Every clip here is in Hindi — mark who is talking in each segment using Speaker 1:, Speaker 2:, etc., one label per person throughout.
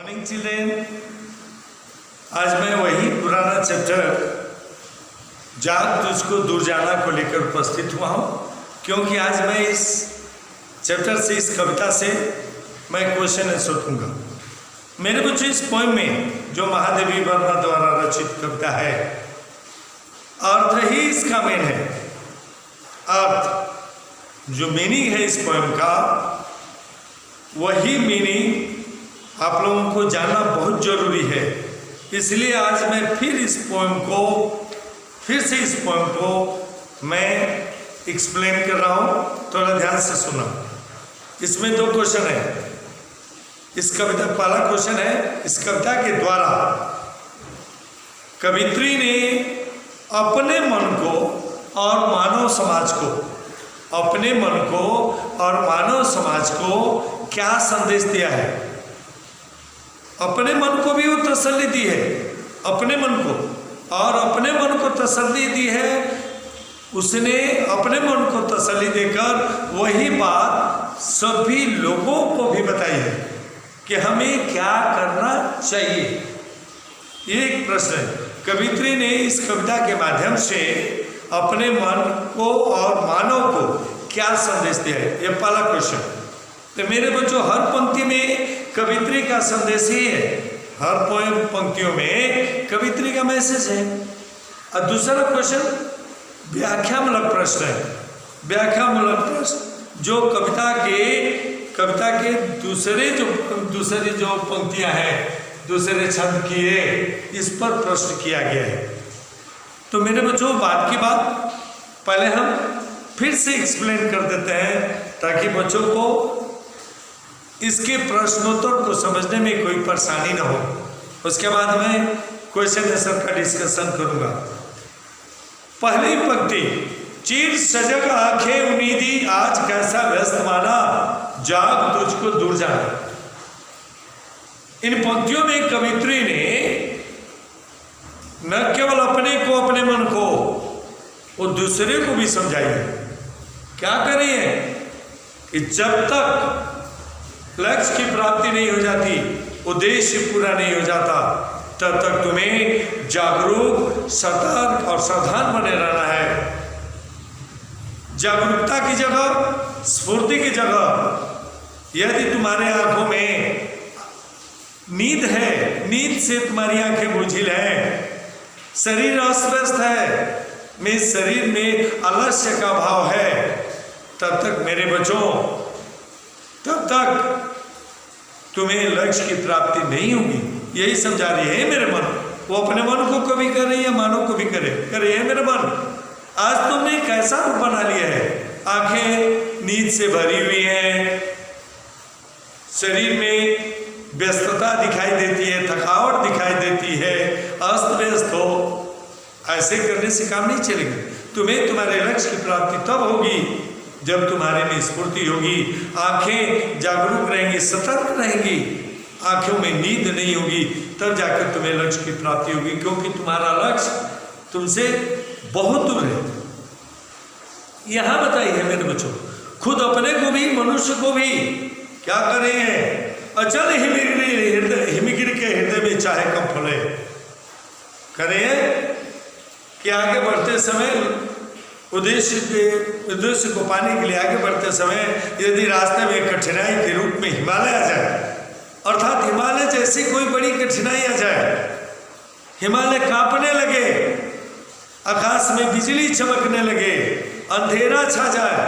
Speaker 1: Morning children. आज मैं वही पुराना चैप्टर जाग तुझको दूर जाना को लेकर उपस्थित हुआ हूँ, क्योंकि आज मैं इस चैप्टर से, इस कविता से मैं क्वेश्चन आंसर दूंगा। मेरे बच्चों, इस पोएम में जो महादेवी वर्मा द्वारा रचित कविता है, अर्थ ही इसका मेन है। अर्थ जो मीनिंग है इस पोएम का, वही मीनिंग आप लोगों को जानना बहुत जरूरी है। इसलिए आज मैं फिर से इस पोएम को मैं एक्सप्लेन कर रहा हूँ, थोड़ा ध्यान से सुना। इसमें दो क्वेश्चन है। इस कविता पहला क्वेश्चन है, इस कविता के द्वारा कवित्री ने अपने मन को और मानव समाज को, अपने मन को और मानव समाज को क्या संदेश दिया है। अपने मन को भी वो तसल्ली दी है, अपने मन को, और अपने मन को तसल्ली दी है उसने। अपने मन को तसल्ली देकर वही बात सभी लोगों को भी बताई है कि हमें क्या करना चाहिए। ये एक प्रश्न है। कवित्री ने इस कविता के माध्यम से अपने मन को और मानव को क्या संदेश दिया है, यह पहला क्वेश्चन। तो मेरे बच्चों, हर पंक्ति में कवित्री का संदेश ही है, हर पोएम पंक्तियों में कवित्री का मैसेज है। और दूसरा क्वेश्चन व्याख्यामूलक प्रश्न है। व्याख्यामूलक प्रश्न जो कविता के दूसरे जो पंक्तियां हैं, दूसरे छंद की है, इस पर प्रश्न किया गया है। तो मेरे बच्चों, बात की बात पहले हम फिर से एक्सप्लेन कर देते हैं, ताकि बच्चों को इसके प्रश्नोत्तर को समझने में कोई परेशानी ना हो। उसके बाद मैं क्वेश्चन आंसर का डिस्कशन करूंगा। पहली पंक्ति, चीर सजग आंखें उम्मीदी आज कैसा व्यस्त माना, जाग तुझको दूर जाना। इन पंक्तियों में कवित्री ने न केवल अपने को, अपने मन को, वो दूसरे को भी समझाई है। क्या करिए कि जब तक लक्ष्य की प्राप्ति नहीं हो जाती, उद्देश्य पूरा नहीं हो जाता, तब तक तुम्हें जागरूक, सतर्क और सावधान बने रहना है। जागरूकता की जगह, स्फूर्ति की जगह, यदि तुम्हारे आंखों में नींद है, नींद से तुम्हारी आंखें बोझिल हैं, शरीर अस्त-व्यस्त है, में शरीर में आलस्य का भाव है, तब तक मेरे बच्चों, तब तक तुम्हें लक्ष्य की प्राप्ति नहीं होगी। यही समझा रही है मेरे मन। वो अपने मन को कभी करे या मानव को भी करे है मेरे मन। आज तुमने कैसा रूप बना लिया है, आंखें नींद से भरी हुई हैं, शरीर में व्यस्तता दिखाई देती है, थकावट दिखाई देती है, अस्त व्यस्त हो। ऐसे करने से काम नहीं चलेगा। तुम्हें तुम्हारे लक्ष्य की प्राप्ति तब होगी जब तुम्हारे में स्फूर्ति होगी, आंखें जागरूक रहेंगी, सतर्क रहेंगी, आंखों में नींद नहीं होगी, तब जाकर तुम्हें लक्ष्य की प्राप्ति होगी। क्योंकि तुम्हारा लक्ष्य तुमसे बहुत दूर है। यहां बताइए मेरे बच्चों, खुद अपने को भी, मनुष्य को भी क्या करें, अचल हिमगिर के हृदय में चाहे कम फले। करें कि आगे बढ़ते समय उद्देश्य को पाने के लिए आगे बढ़ते समय यदि रास्ते में कठिनाई के रूप में हिमालय आ जाए, अर्थात हिमालय जैसी कोई बड़ी कठिनाई आ जाए, हिमालय कांपने लगे, आकाश में बिजली चमकने लगे, अंधेरा छा जाए,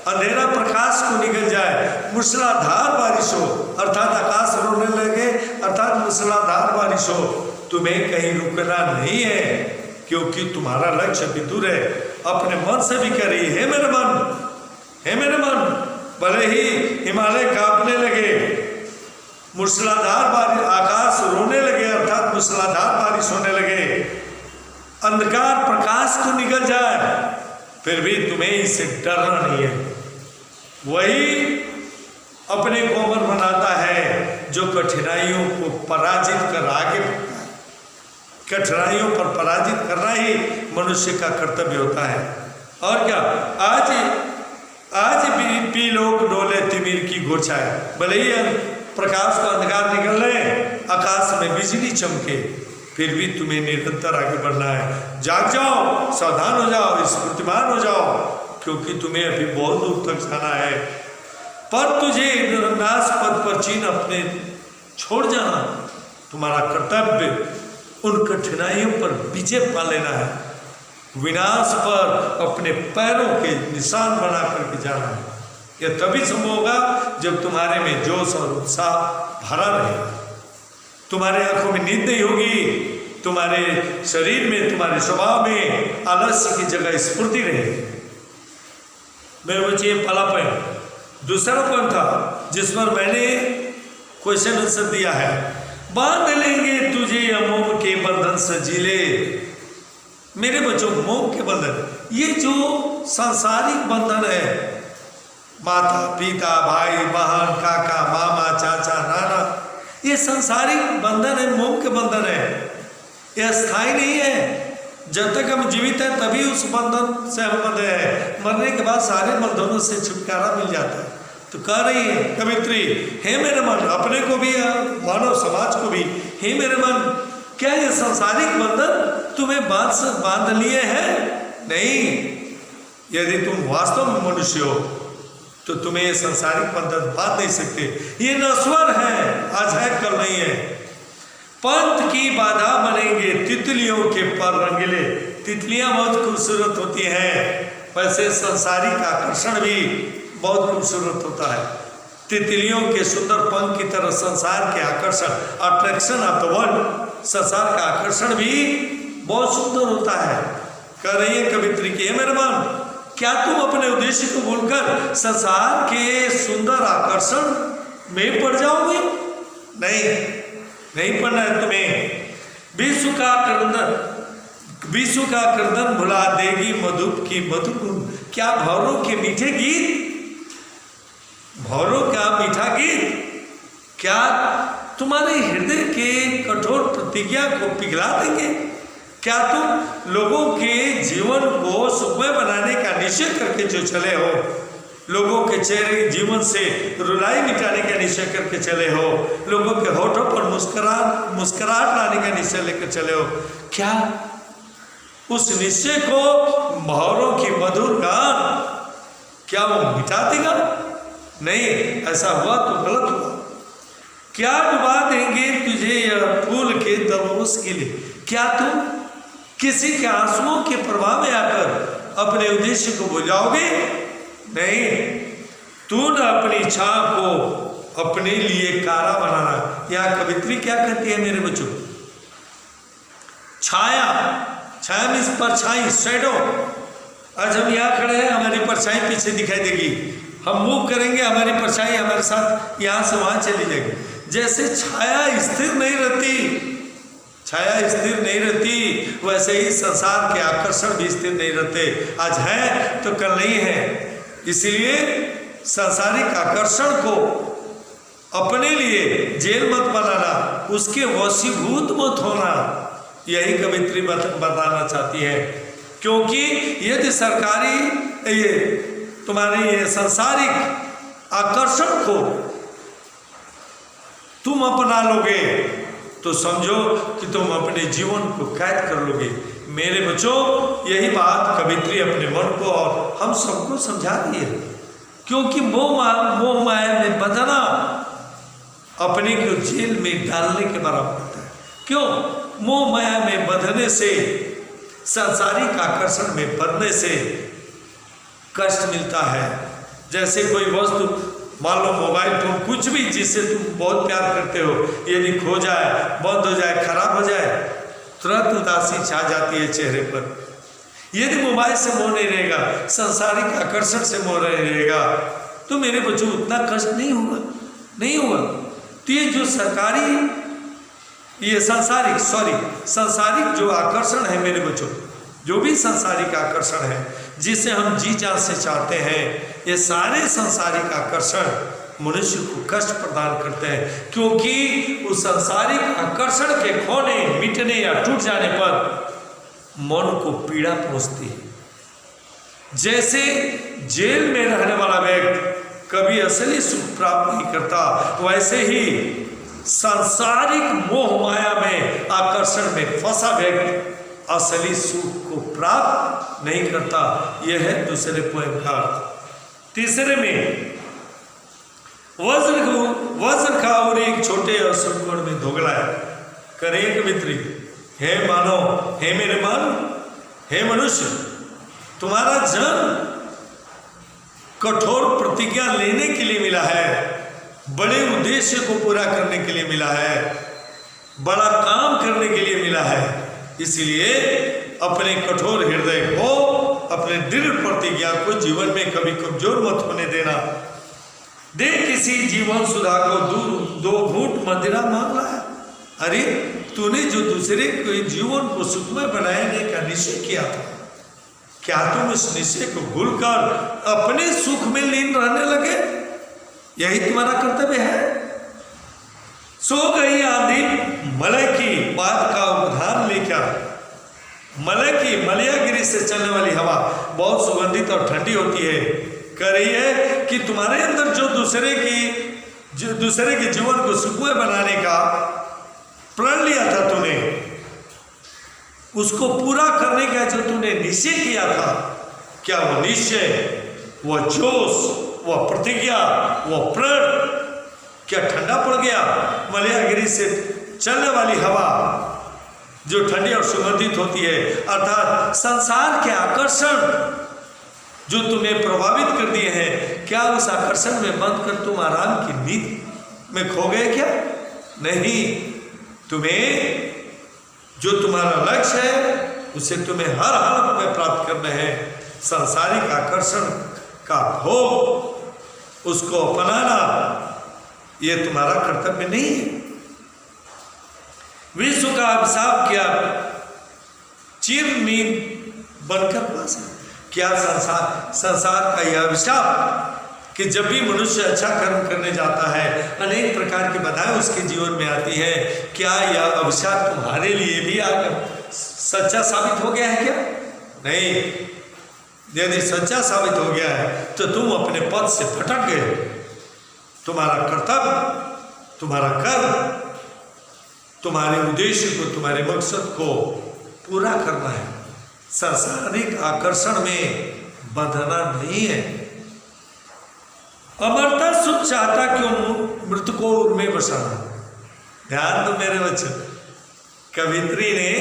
Speaker 1: अंधेरा प्रकाश को निकल जाए, मूसलाधार बारिश हो, अर्थात आकाश रोने लगे, अर्थात मूसलाधार बारिश हो, तुम्हें कहीं रुकना नहीं है, क्योंकि तुम्हारा लक्ष्य भी दूर है। अपने मन से भी कह रही है मेरे मन, भले ही हिमालय कांपने लगे, मूसलाधार बारिश, आकाश रोने लगे, अर्थात मूसलाधार बारिश होने लगे, अंधकार प्रकाश को निकल जाए, फिर भी तुम्हें इससे डरना नहीं है। वही अपने को अमर बनाता है जो कठिनाइयों को पराजित कर आगे बढ़ता है। कठिनाइयों पर पराजित करना ही मनुष्य का कर्तव्य होता है। और क्या, आज भी लोग डोले तिमिर की गोछाए, भले ही प्रकाश का अंधकार निकलने, आकाश में बिजली चमके, फिर भी तुम्हें निरंतर आगे बढ़ना है। जाग जाओ, सावधान हो जाओ, स्फूर्तिमान हो जाओ, क्योंकि तुम्हें अभी बहुत दूर तक जाना है। पर तुझे नाश पद पर चिन्ह अपने छोड़ जाना, तुम्हारा कर्तव्य उन कठिनाइयों पर विजय पा लेना है। विनाश पर अपने पैरों के निशान बना करके जाना है। यह तभी संभव होगा जब तुम्हारे में जोश और उत्साह भरा रहेगा। तुम्हारे आंखों में नींद नहीं होगी, तुम्हारे शरीर में, तुम्हारे स्वभाव में आलस्य की जगह स्फूर्ति रहेगी। मेरे बच्चे, ये पहला पॉइंट। दूसरा पॉइंट था जिस पर मैंने क्वेश्चन आंसर दिया है, बांध लेंगे तुझे मोह के बंधन से जिले। मेरे बच्चों, मोह के बंधन, ये जो सांसारिक बंधन है, माता पिता, भाई बहन, काका मामा, चाचा नाना, ये सांसारिक बंधन है, मोह के बंधन है। यह स्थायी नहीं है। जब तक हम जीवित हैं तभी उस बंधन से हम बंधे हैं। मरने के बाद सारे बंधनों से छुटकारा मिल जाता है। तो कह रही है कवित्री, हे मेरे मन, अपने को भी मानव समाज को भी, हे मेरे मन, क्या ये सांसारिक बंधन तुम्हें बांध लिए हैं? नहीं, यदि तुम वास्तव में मनुष्य हो तो तुम्हें ये सांसारिक बंधन बांध नहीं सकते। ये नश्वर है, आज है कल नहीं है। पंथ की बाधा बनेंगे तितलियों के पर रंगीले। तितलियां बहुत खूबसूरत होती हैं, वैसे सांसारिक आकर्षण भी बहुत खूबसूरत होता है। तितलियों के सुंदर पंख की तरह संसार के आकर्षण, अट्रैक्शन ऑफ द वर्ल्ड, संसार का आकर्षण भी बहुत सुंदर होता है। कह रही है कवित्री की, मेरे मन, क्या तुम अपने उद्देश्य को भूलकर संसार के सुंदर आकर्षण में पड़ जाओगे? नहीं पड़ना है तुम्हें। विश्व का क्रंदन भुला देगी मधुप की मधुकुन। क्या भौरों के मीठे गीत, भौरों का मीठा गीत क्या तुम्हारे हृदय के कठोर प्रतिज्ञा को पिघला देंगे? क्या तुम लोगों के जीवन को सुखमय बनाने का निश्चय करके जो चले हो, लोगों के चेहरे जीवन से रुलाई मिटाने का निश्चय करके चले हो, लोगों के होठों पर मुस्कुराहट लाने का निश्चय लेकर चले हो, क्या उस निश्चय को भौरों की मधुर गान क्या वो मिटा देगा? नहीं, ऐसा हुआ तो गलत हुआ। क्या डुबा देंगे तुझे यह फूल के दरोस के लिए? क्या तुम किसी के आंसुओं के प्रभाव में आकर अपने उद्देश्य को भूल जाओगे? नहीं, तू न अपनी इच्छा को अपने लिए कारा बनाना। यहाँ कवित्री क्या कहती है मेरे बच्चों? छाया मीन्स परछाई, शैडो। आज हम यहाँ खड़े हैं, हमारी परछाई पीछे दिखाई देगी, हम मूव करेंगे, हमारी परछाई हमारे साथ यहाँ से वहाँ चली जाएगी। जैसे छाया स्थिर नहीं रहती, वैसे ही संसार के आकर्षण भी स्थिर नहीं रहते। आज है तो कल नहीं है। इसलिए सांसारिक आकर्षण को अपने लिए जेल मत बनाना, उसके वशीभूत मत होना, यही कवित्री बताना चाहती है। क्योंकि यदि तुम्हारे ये सांसारिक आकर्षण को तुम अपना लोगे तो समझो कि तुम अपने जीवन को कैद कर लोगे। मेरे बच्चों, यही बात कवित्री अपने मन को और हम सबको समझा रही है। क्योंकि मोह माया में बंधना अपने को जेल में डालने के बराबर होता है। क्यों? मोह माया में बंधने से, सांसारिक आकर्षण में पड़ने से कष्ट मिलता है। जैसे कोई वस्तु, मान लो मोबाइल फोन, कुछ भी जिससे तुम बहुत प्यार करते हो, यदि खो जाए, बंद हो जाए, खराब हो जाए, तुरंत उदासी छा जाती है चेहरे पर। यदि मोबाइल से मोह नहीं रहेगा, सांसारिक आकर्षण से मोह नहीं रहेगा, तो मेरे बच्चों उतना कष्ट नहीं होगा। तो ये जो सांसारिक जो आकर्षण है मेरे बच्चों, जो भी सांसारिक आकर्षण है जिसे हम जी जान से चाहते हैं, ये सारे सांसारिक आकर्षण मनुष्य को कष्ट प्रदान करते हैं। क्योंकि उस सांसारिक आकर्षण के खोने, मिटने या टूट जाने पर मन को पीड़ा पहुंचती है। जैसे जेल में रहने वाला व्यक्ति कभी असली सुख प्राप्त नहीं करता, वैसे ही सांसारिक मोह माया में आकर्षण में फंसा व्यक्ति असली सुख को प्राप्त नहीं करता। यह है दूसरे पोएम का अर्थ। तीसरे में वज्र का और एक छोटे और संकोण में दोगलाया करे एक मित्री, हे मानव, हे मेरे मन, हे मनुष्य, तुम्हारा जन्म कठोर प्रतिज्ञा लेने के लिए मिला है, बड़े उद्देश्य को पूरा करने के लिए मिला है, बड़ा काम करने के लिए मिला है। इसलिए अपने कठोर हृदय को, अपने दृढ़ प्रतिज्ञा को जीवन में कभी कमजोर मत होने देना। दे किसी जीवन सुधा को दो घूंट मदिरा मांग रहा है। अरे तूने जो दूसरे के जीवन को सुखमय बनाने का निश्चय किया था, क्या तुम इस निश्चय को भूलकर अपने सुख में लीन रहने लगे? यही तुम्हारा कर्तव्य है। सो गई आंधी मलय की बात का उदाहरण लेकर। मलय की मलयागिरी से चलने वाली हवा बहुत सुगंधित और ठंडी होती है। कह रही है कि तुम्हारे अंदर जो दूसरे के जीवन को सुखमय बनाने का प्रण लिया था तूने, उसको पूरा करने का जो तूने निश्चय किया था, क्या वो निश्चय, वह जोश, वह प्रतिज्ञा, वह प्रण क्या ठंडा पड़ गया? मलयागिरी से चलने वाली हवा जो ठंडी और सुगंधित होती है, अर्थात संसार के आकर्षण जो तुम्हें प्रभावित कर दिए हैं, क्या उस आकर्षण में बंद कर तुम आराम की नींद में खो गए क्या? नहीं, तुम्हें जो तुम्हारा लक्ष्य है उसे तुम्हें हर हालत में प्राप्त करना है। सांसारिक आकर्षण का भोग, उसको अपनाना, यह तुम्हारा कर्तव्य नहीं है। विश्व का अभिशाप क्या चिर नींद बनकर पास है? क्या संसार का यह अभिशाप कि जब भी मनुष्य अच्छा कर्म करने जाता है अनेक प्रकार की बाधाएं उसके जीवन में आती है, क्या यह अभिशाप तुम्हारे लिए भी आकर सच्चा साबित हो गया है क्या? नहीं। यदि सच्चा साबित हो गया है तो तुम अपने पद से भटक गए। तुम्हारा कर्तव्य, तुम्हारा कर्म, तुम्हारे उद्देश्य को, तुम्हारे मकसद को पूरा करना है। सांसारिक आकर्षण में बंधना नहीं है। अमरता सुख चाहता क्यों मृतको उर्मे बसाना। ध्यान दो मेरे बच्चों, कवित्री ने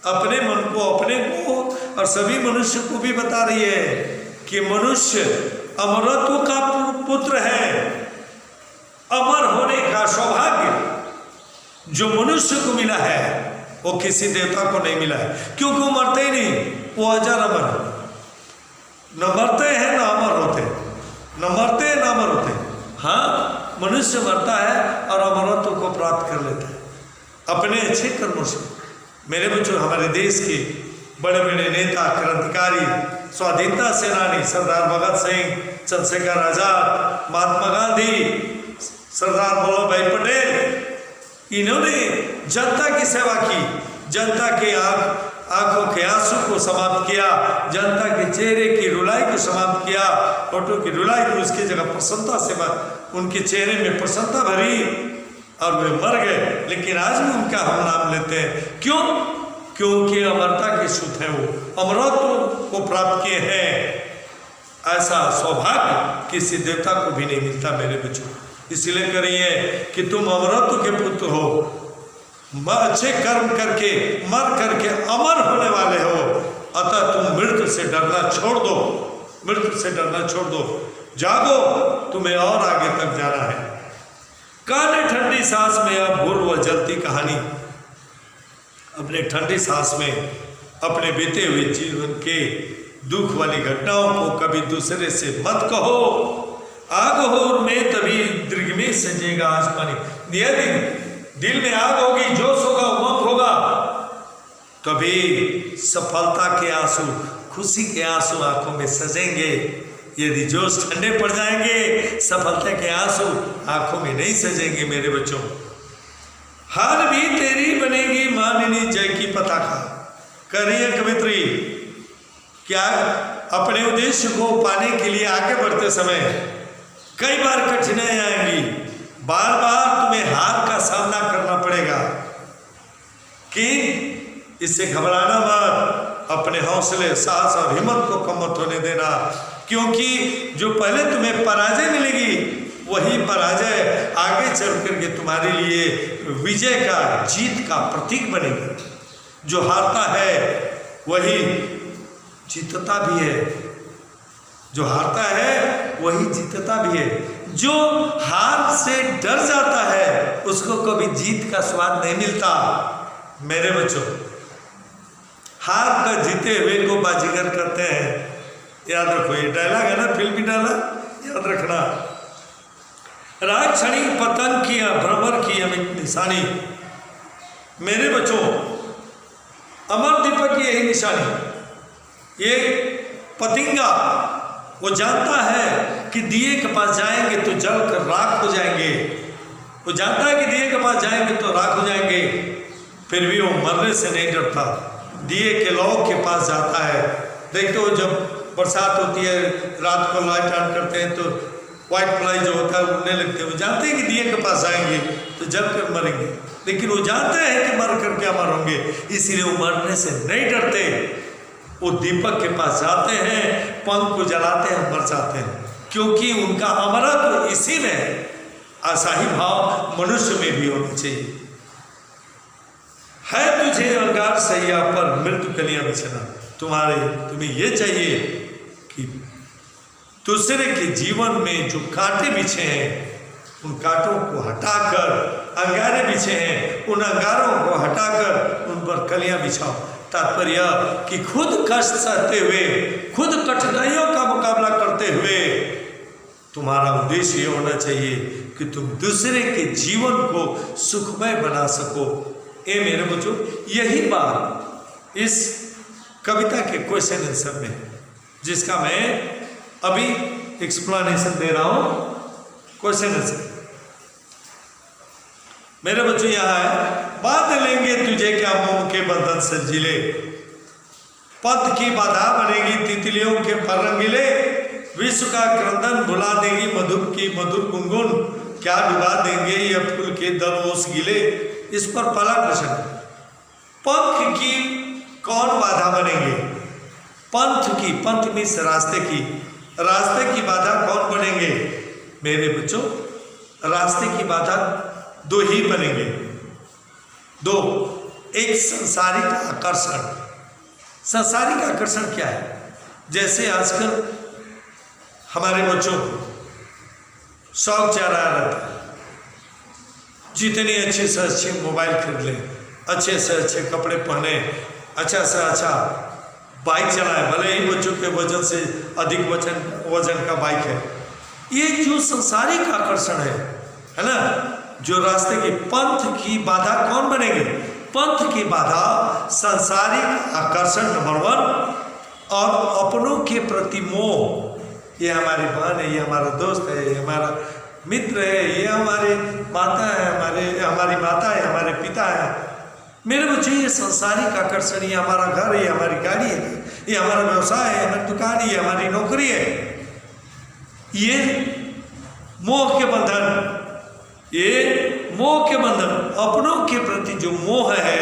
Speaker 1: अपने मन को, अपने को और सभी मनुष्य को भी बता रही है कि मनुष्य अमरत्व का पुत्र है। अमर होने का सौभाग्य जो मनुष्य को मिला है वो किसी देवता को नहीं मिला है, क्योंकि वो मरते ही नहीं, वो अजर अमर है। न मरते हैं न अमर होते, न मरते हैं न अमर होते। हाँ, मनुष्य मरता है और अमरत्व को प्राप्त कर लेता है अपने अच्छे कर्मों से। मेरे बच्चों, हमारे देश के बड़े बड़े नेता, क्रांतिकारी, स्वाधीनता सेनानी सरदार भगत सिंह, चंद्रशेखर आजाद, महात्मा गांधी, सरदार वल्लभ भाई पटेल, इन्होंने जनता की सेवा की, जनता के आंखों के आंसू को समाप्त किया, जनता के चेहरे की रुलाई को समाप्त किया, फोटो की रुलाई को उसकी जगह प्रसन्नता से उनके चेहरे में प्रसन्नता भरी और वे मर गए। लेकिन आज भी उनका हम नाम लेते हैं। क्यों? क्योंकि अमरता के सूत है, वो अमरत्व को प्राप्त किए हैं। ऐसा सौभाग्य किसी देवता को भी नहीं मिलता मेरे बच्चों। इसलिए करिए कि तुम अमरत्व के पुत्र हो, अच्छे कर्म करके मर करके अमर होने वाले हो। अतः तुम मृत्यु से डरना छोड़ दो, मृत्यु से डरना छोड़ दो, जागो, तुम्हें और आगे तक जाना है। काले ठंडी सांस में अब गुर व जलती कहानी। अपने ठंडी सांस में अपने बीते हुए जीवन के दुख वाली घटनाओं को कभी दूसरे से मत कहो। आग हो में तभी दीर्घ में सजेगा आसमानी। यदि दिल में आग होगी, जोश होगा, उमंग होगा, तभी सफलता के आंसू, खुशी के आंसू आंखों में सजेंगे। यदि जोश ठंडे पड़ जाएंगे, सफलता के आंसू आंखों में नहीं सजेंगे मेरे बच्चों। हार भी तेरी बनेगी मानिनी जय की पताका। करिए कवित्री, क्या अपने उद्देश्य को पाने के लिए आगे बढ़ते समय कई बार कठिनाई आएंगी, बार बार तुम्हें हार का सामना करना पड़ेगा, कि इससे घबराना मत, अपने हौसले, साहस और हिम्मत को कम मत होने देना, क्योंकि जो पहले तुम्हें पराजय मिलेगी वही पराजय आगे चल करके तुम्हारे लिए विजय का, जीत का प्रतीक बनेगी। जो हारता है वही जीतता भी है, जो हारता है वही जीतता भी है। जो हार से डर जाता है उसको कभी जीत का स्वाद नहीं मिलता। मेरे बच्चों, हार का जीते हुए को बाजीगर करते हैं, याद रखो। ये डायलॉग है ना, फिल्मी डायलॉग, याद रखना। राग क्षणिक पतन किया, भ्रमर की अमित निशानी। मेरे बच्चों, अमर दीपक की यही निशानी। ये पतिंगा वो जानता है कि दिए के पास जाएंगे तो जल कर राख हो जाएंगे, वो जानता है कि दिए के पास जाएंगे तो राख हो जाएंगे, फिर भी वो मरने से नहीं डरता, दिए के लौ के पास जाता है। देखते हो जब बरसात होती है, रात को लाइट ऑन करते हैं तो व्हाइट फ्लाई जो होता है उड़ने लगते हैं। वो जानते हैं कि दिए के पास जाएंगे तो जल कर मरेंगे, लेकिन वो जानते हैं कि मर कर क्या मरोगे, इसीलिए वो मरने से नहीं डरते। वो दीपक के पास जाते हैं, पंख को जलाते हैं, मर जाते हैं, क्योंकि उनका अमरत्व इसी में है। आशाही भाव मनुष्य में भी होना चाहिए। है तुझे अंगार सैया पर मृत्यु कलियां बिछना, तुम्हें ये चाहिए कि दूसरे के जीवन में जो कांटे बिछे हैं उन कांटों को हटाकर, अंगारे बिछे हैं उन अंगारों को हटाकर उन पर कलियां बिछाओ। तात्पर्य कि खुद कष्ट सहते हुए, खुद कठिनाइयों का मुकाबला करते हुए तुम्हारा उद्देश्य ये होना चाहिए कि तुम दूसरे के जीवन को सुखमय बना सको। ए मेरे बच्चों, यही बात इस कविता के क्वेश्चन आंसर में, जिसका मैं अभी एक्सप्लेनेशन दे रहा हूं। क्वेश्चन आंसर मेरे बच्चों यहाँ है, बांध लेंगे तुझे क्या मोम के बंधन से जिले, पद की बाधा बनेगी तितलियों के पर रंगीले, विश्व का क्रंदन भुला देगी मधुर की मधुर गुनगुन, क्या डुबा देंगे ये फूल के दरोस गीले। इस पर पहला प्रश्न, पंथ की कौन बाधा बनेंगे? पंथ की, पंथ मीन्स रास्ते की, रास्ते की बाधा कौन बनेंगे? मेरे बच्चों, रास्ते की बाधा दो ही बनेंगे, दो। एक सांसारिक आकर्षण। सांसारिक आकर्षण क्या है? जैसे आजकल हमारे बच्चों को शौक चढ़ा रहता है, जितने अच्छे से अच्छे मोबाइल खरीद लें, अच्छे से अच्छे कपड़े पहने, अच्छा से अच्छा बाइक चलाएं, भले ही बच्चों के वजन से अधिक वजन का बाइक है। ये जो सांसारिक आकर्षण है ना, जो रास्ते की, पंथ की बाधा कौन बनेंगे? पंथ की बाधा सांसारिक आकर्षण नंबर 1, और अपनों के प्रति मोह। ये हमारी बहन है, ये हमारा दोस्त है, ये हमारा मित्र है, ये हमारे माता है, हमारी माता है, हमारे पिता है। मेरे बच्चे, ये सांसारिक आकर्षण, ये हमारा घर है, ये हमारी गाड़ी है, ये हमारा व्यवसाय है, हमारी दुकान है, ये हमारी नौकरी है। ये मोह के बंधन, ये मोह के बंधन, अपनों के प्रति जो मोह है,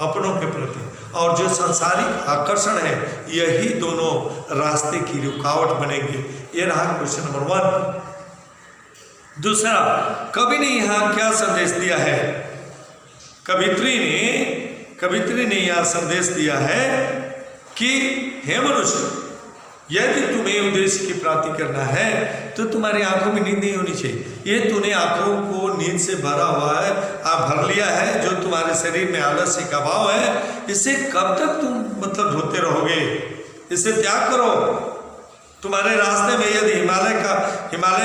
Speaker 1: अपनों के प्रति, और जो सांसारिक आकर्षण है, यही दोनों रास्ते की रुकावट बनेंगे। ये रहा क्वेश्चन नंबर 1। दूसरा, कवि ने यहाँ क्या संदेश दिया है? कवित्री ने यह संदेश दिया है कि हे मनुष्य, यदि तुम्हें उद्देश्य की प्राप्ति करना है तो तुम्हारी आंखों में नींद नहीं होनी चाहिए। ये तूने आंखों को नींद से भरा हुआ है, भर लिया है, जो तुम्हारे शरीर में आलस्य का भाव है, इसे कब तक तुम मतलब ढोते रहोगे? इसे त्याग करो। तुम्हारे रास्ते में यदि हिमालय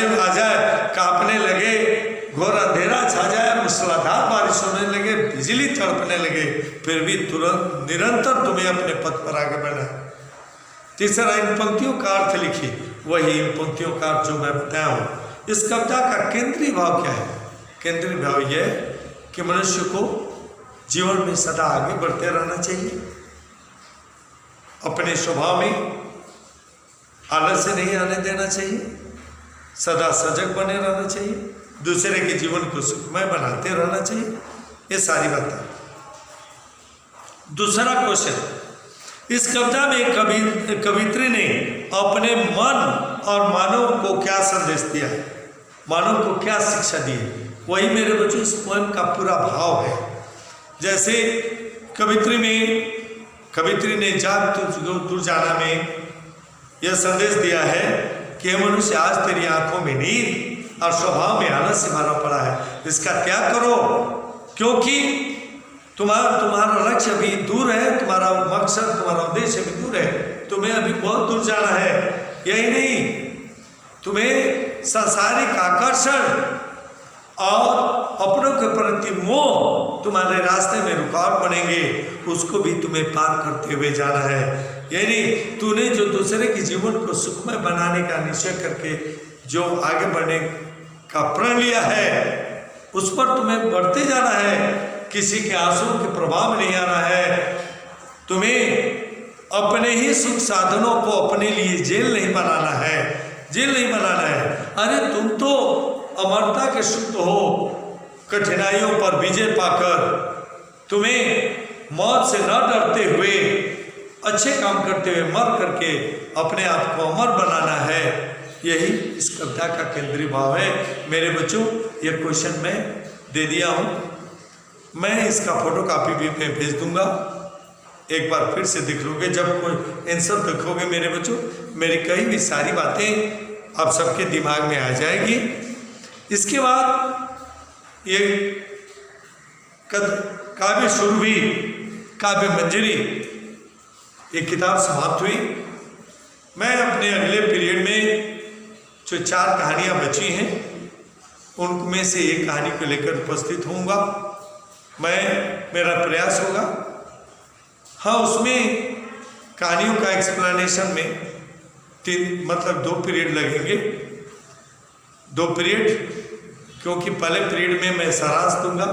Speaker 1: में आ जाए, कांपने लगे, घोर अंधेरा छा जाए, मूसलाधार बारिश होने लगे, बिजली तड़पने लगे, फिर भी तुरंत निरंतर तुम्हें अपने पथ पर आगे बढ़ना है। तीसरा, इन पंक्तियों का अर्थ लिखिए। वही इन पंक्तियों का अर्थ जो मैं बताया हूँ। इस कविता का केंद्रीय भाव क्या है? केंद्रीय भाव यह है कि मनुष्य को जीवन में सदा आगे बढ़ते रहना चाहिए, अपने स्वभाव में आलस्य नहीं आने देना चाहिए, सदा सजग बने रहना चाहिए, दूसरे के जीवन को सुखमय बनाते रहना चाहिए, ये सारी बातें। दूसरा क्वेश्चन, इस कविता में कवित्री ने अपने मन और मानव को क्या संदेश दिया है, मानव को क्या शिक्षा दी है, वही मेरे बच्चों इस पोएम का पूरा भाव है। जैसे कवित्री ने जाग तुझ जाना में यह संदेश दिया है कि हे मनुष्य, आज तेरी आंखों में नींद और स्वभाव में आलस्य भरा पड़ा है, इसका त्याग करो, क्योंकि तुम्हारा लक्ष्य अभी दूर है, तुम्हारा मकसद, तुम्हारा उद्देश्य अभी दूर है, तुम्हें अभी बहुत दूर जाना है। यही नहीं, तुम्हें सांसारिक आकर्षण और अपनों के प्रति मोह तुम्हारे रास्ते में रुकावट बनेंगे, उसको भी तुम्हें पार करते हुए जाना है। यानी तूने जो दूसरे के जीवन को सुखमय बनाने का निश्चय करके जो आगे बढ़ने का प्रण लिया है, उस पर तुम्हें बढ़ते जाना है, किसी के आंसुओं के प्रभाव नहीं आना है। तुम्हें अपने ही सुख साधनों को अपने लिए जेल नहीं बनाना है, जेल नहीं बनाना है। अरे तुम तो अमरता के सुख हो, कठिनाइयों पर विजय पाकर तुम्हें मौत से न डरते हुए अच्छे काम करते हुए मर करके अपने आप को अमर बनाना है। यही इस कविता का केंद्रीय भाव है। मेरे बच्चों, ये क्वेश्चन मैं दे दिया हूँ, मैं इसका फोटो कापी भी मैं भेज दूंगा, एक बार फिर से देख लोगे। जब कोई आंसर देखोगे मेरे बच्चों, मेरी कही भी सारी बातें आप सबके दिमाग में आ जाएगी। इसके बाद ये काव्य सुरभि, काव्य मंजरी, एक किताब समाप्त हुई। मैं अपने अगले पीरियड में जो 4 कहानियाँ बची हैं, उनमें से एक कहानी को लेकर उपस्थित होऊंगा। मेरा प्रयास होगा, हाँ, उसमें कहानियों का एक्सप्लेनेशन में 2 पीरियड लगेंगे, 2 पीरियड, क्योंकि पहले पीरियड में मैं सारांश दूंगा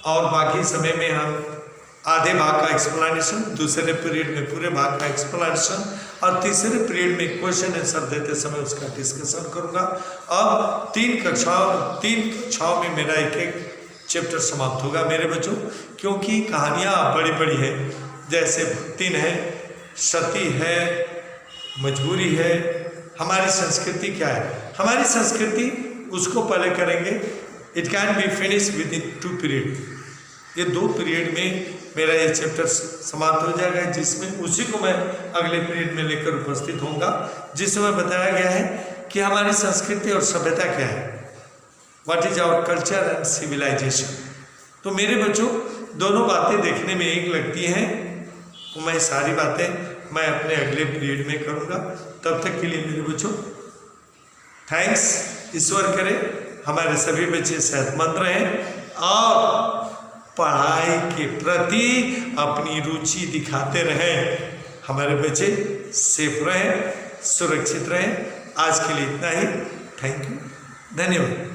Speaker 1: और बाकी समय में हम आधे भाग का एक्सप्लेनेशन, दूसरे पीरियड में पूरे भाग का एक्सप्लेनेशन और तीसरे पीरियड में क्वेश्चन आंसर देते समय उसका डिस्कशन करूंगा। अब 3 कक्षाओं में मेरा एक चैप्टर समाप्त होगा मेरे बच्चों, क्योंकि कहानियाँ बड़ी बड़ी हैं, जैसे भक्ति है, सती है, मजबूरी है, हमारी संस्कृति क्या है, हमारी संस्कृति, उसको पहले करेंगे। It can be finish with in 2 period. ये 2 पीरियड में मेरा ये चैप्टर समाप्त हो जाएगा, जिसमें उसी को मैं अगले पीरियड में लेकर उपस्थित होऊंगा, जिसमें बताया गया है कि हमारी संस्कृति और सभ्यता क्या है, what is our culture and civilisation. तो मेरे बच्चों, दोनों बातें देखने में एक लगती हैं, तो मैं सारी बातें मैं अपने अगले पीरियड में करूँगा। तब तक के लिए मेरे बच्चों थैंक्स। ईश्वर करे हमारे सभी बच्चे सेहतमंद रहें और पढ़ाई के प्रति अपनी रुचि दिखाते रहें, हमारे बच्चे सेफ रहें, सुरक्षित रहें। आज के लिए इतना ही। थैंक यू, धन्यवाद।